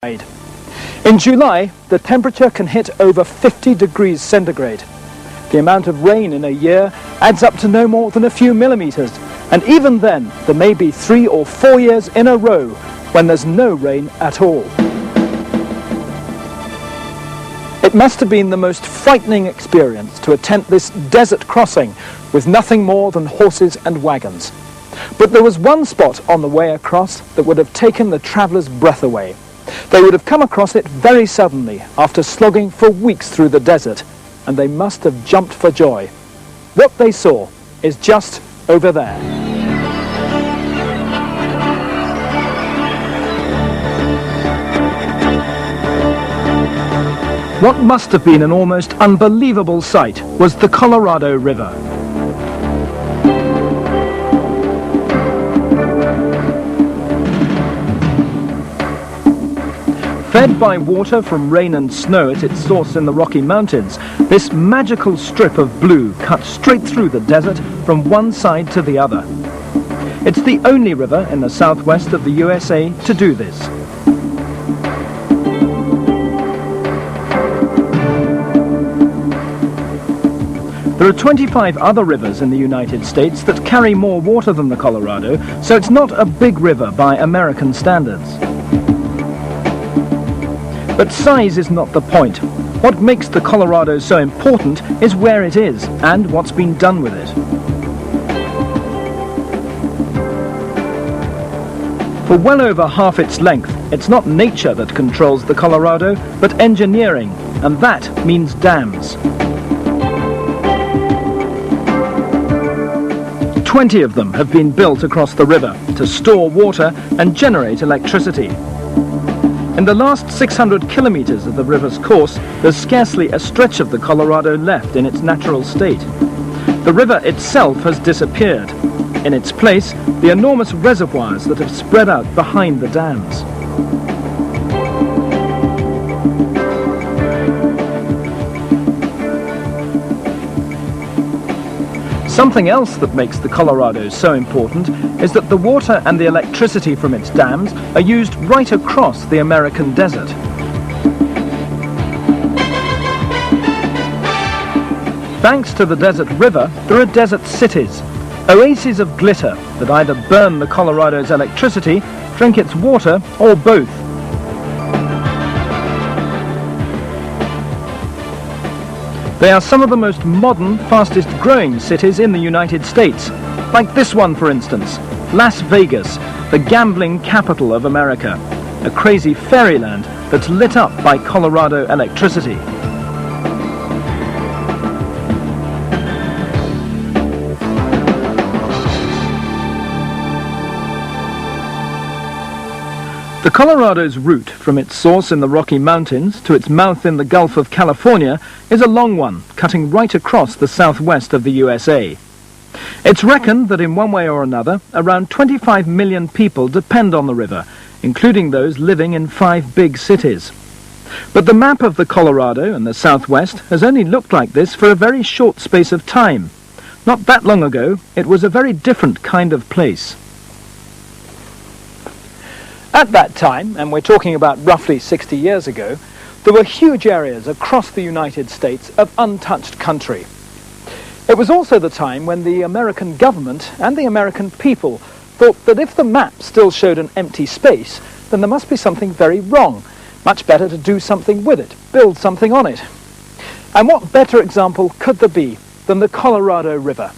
In July, the temperature can hit over 50 degrees centigrade. The amount of rain in a year adds up to no more than a few millimeters, and even then, there may be 3 or 4 years in a row when there's no rain at all. It must have been the most frightening experience to attempt this desert crossing with nothing more than horses and wagons. But there was one spot on the way across that would have taken the traveller's breath away. They would have come across it very suddenly after slogging for weeks through the desert, and they must have jumped for joy. What they saw is just over there. What must have been an almost unbelievable sight was the Colorado River. Fed by water from rain and snow at its source in the Rocky Mountains, this magical strip of blue cuts straight through the desert from one side to the other. It's the only river in the southwest of the USA to do this. There are 25 other rivers in the United States that carry more water than the Colorado, so it's not a big river by American standards. But size is not the point. What makes the Colorado so important is where it is and what's been done with it. For well over half its length, it's not nature that controls the Colorado, but engineering, and that means dams. 20 of them have been built across the river to store water and generate electricity. In the last 600 kilometers of the river's course, there's scarcely a stretch of the Colorado left in its natural state. The river itself has disappeared. In its place, the enormous reservoirs that have spread out behind the dams. Something else that makes the Colorado so important is that the water and the electricity from its dams are used right across the American desert. Thanks to the desert river, there are desert cities, oases of glitter that either burn the Colorado's electricity, drink its water, or both. They are some of the most modern, fastest growing cities in the United States. Like this one, for instance, Las Vegas, the gambling capital of America. A crazy fairyland that's lit up by Colorado electricity. The Colorado's route from its source in the Rocky Mountains to its mouth in the Gulf of California is a long one, cutting right across the southwest of the USA. It's reckoned that in one way or another, around 25 million people depend on the river, including those living in 5 big cities. But the map of the Colorado and the southwest has only looked like this for a very short space of time. Not that long ago, it was a very different kind of place. At that time, and we're talking about roughly 60 years ago, there were huge areas across the United States of untouched country. It was also the time when the American government and the American people thought that if the map still showed an empty space, then there must be something very wrong. Much better to do something with it, build something on it. And what better example could there be than the Colorado River?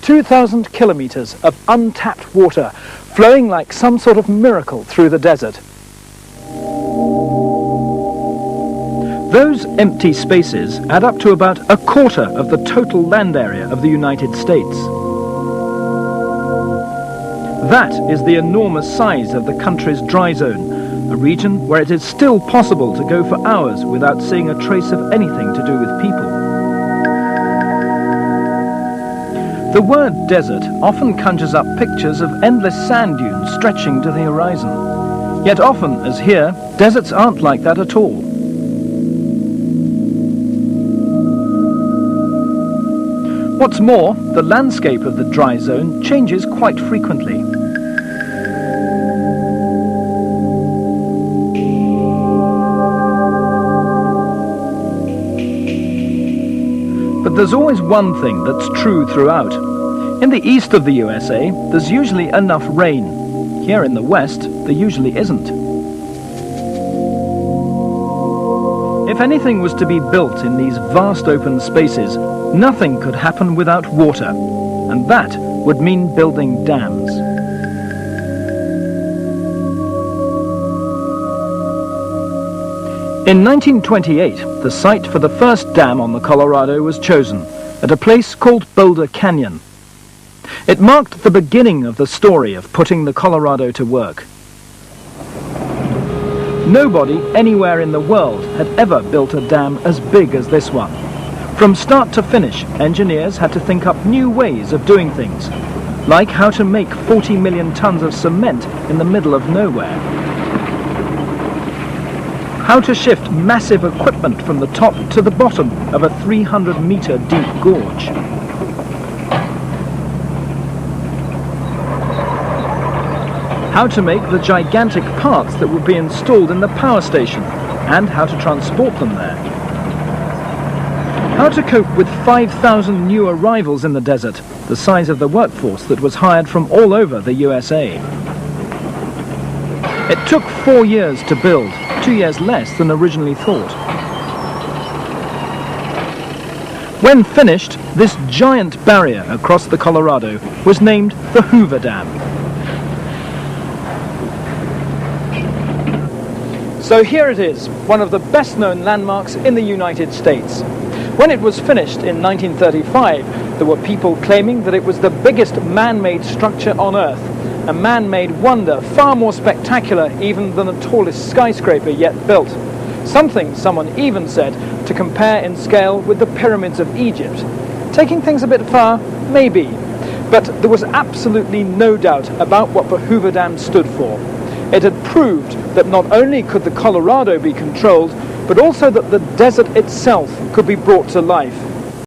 2,000 kilometers of untapped water flowing like some sort of miracle through the desert. Those empty spaces add up to about a quarter of the total land area of the United States. That is the enormous size of the country's dry zone, a region where it is still possible to go for hours without seeing a trace of anything to do with people. The word desert often conjures up pictures of endless sand dunes stretching to the horizon. Yet often, as here, deserts aren't like that at all. What's more, the landscape of the dry zone changes quite frequently. But there's always one thing that's true throughout. In the east of the USA, there's usually enough rain. Here in the west, there usually isn't. If anything was to be built in these vast open spaces, nothing could happen without water, and that would mean building dams. In 1928, the site for the first dam on the Colorado was chosen, at a place called Boulder Canyon. It marked the beginning of the story of putting the Colorado to work. Nobody anywhere in the world had ever built a dam as big as this one. From start to finish, engineers had to think up new ways of doing things, like how to make 40 million tons of cement in the middle of nowhere, how to shift massive equipment from the top to the bottom of a 300-meter deep gorge, how to make the gigantic parts that would be installed in the power station, and how to transport them there, how to cope with 5,000 new arrivals in the desert, the size of the workforce that was hired from all over the USA. It took 4 years to build, 2 years less than originally thought. When finished, this giant barrier across the Colorado was named the Hoover Dam. So here it is, one of the best-known landmarks in the United States. When it was finished in 1935, there were people claiming that it was the biggest man-made structure on Earth, a man-made wonder far more spectacular even than the tallest skyscraper yet built. Something someone even said to compare in scale with the pyramids of Egypt. Taking things a bit far? Maybe. But there was absolutely no doubt about what the Hoover Dam stood for. It had proved that not only could the Colorado be controlled, but also that the desert itself could be brought to life.